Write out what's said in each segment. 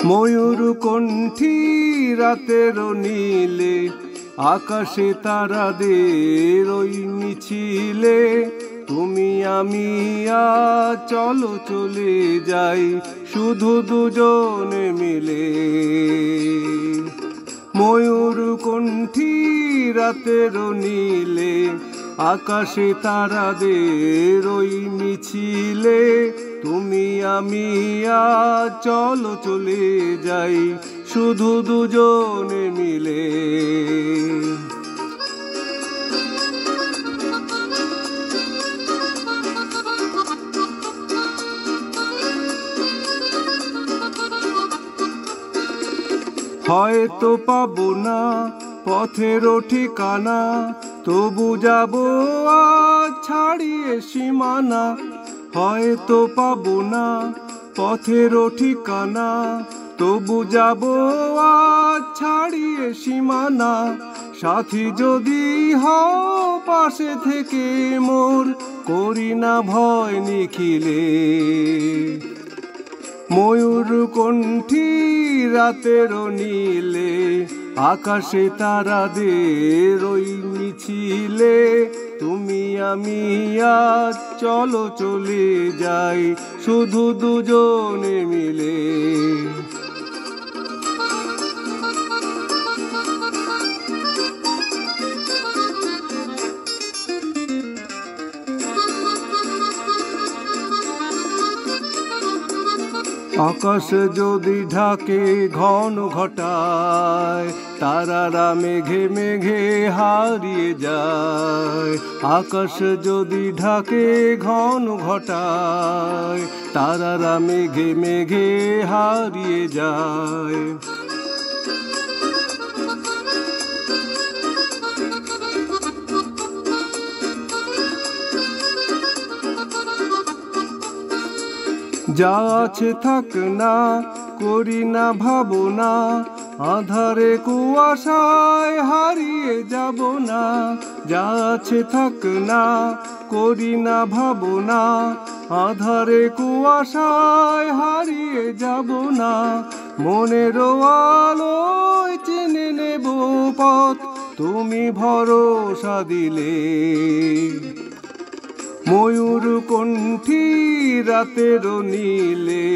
ময়ূর কণ্ঠী রাতের নীলে আকাশে তারাদের ওই মিছিলে তুমি আমি আজ চলো চলে যাই শুধু দুজনে মিলে। ময়ূর কণ্ঠী রাতের নীলে আকাশে তারাদের ওই মিছিলে তুমি আমি আজ চলো চলে যাই শুধু দুজনে মিলে। হয়তো পাবো না পথের ঠিকানা, তবু যাবো আজ ছাড়িয়ে সীমানা। হয়তো পাবো না পথের ঠিকানা, তবু যাবো আজ ছাড়িয়ে সীমানা। সাথী যদি হও পাশে থেকে মোর, করি না ভয় নিখিলে। ময়ূর কণ্ঠী রাতের নীলে আকাশে তারাদের ওই মিছিলে তুমি আমি আজ চলো চলে যাই শুধু দুজনে মিলে। আকাশ যদি ঢাকে ঘন ঘটায়, তারারা মেঘে মেঘে হারিয়ে যায়। আকাশ যদি ঢাকে ঘন ঘটায়, তারারা মেঘে মেঘে হারিয়ে যায়। যা আছে থাক না, করি না ভাবনা, আঁধারে কুয়াশায় হারিয়ে যাব না। যা আছে থাক না, করি না ভাবনা, আঁধারে কুয়াশায় হারিয়ে যাব না। মনের আলোয় চিনে নেব পথ তুমি ভরসা দিলে। ময়ূর কণ্ঠী রাতের নীলে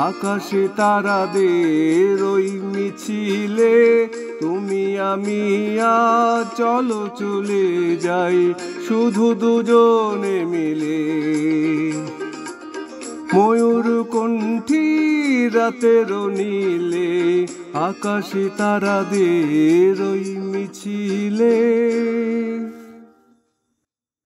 আকাশে তারাদের ওই মিছিলে তুমি আমি আজ চলো চলে যাই শুধু দুজনে মিলে। ময়ূর কণ্ঠী রাতের নীলে আকাশে তারাদের ওই মিছিলে।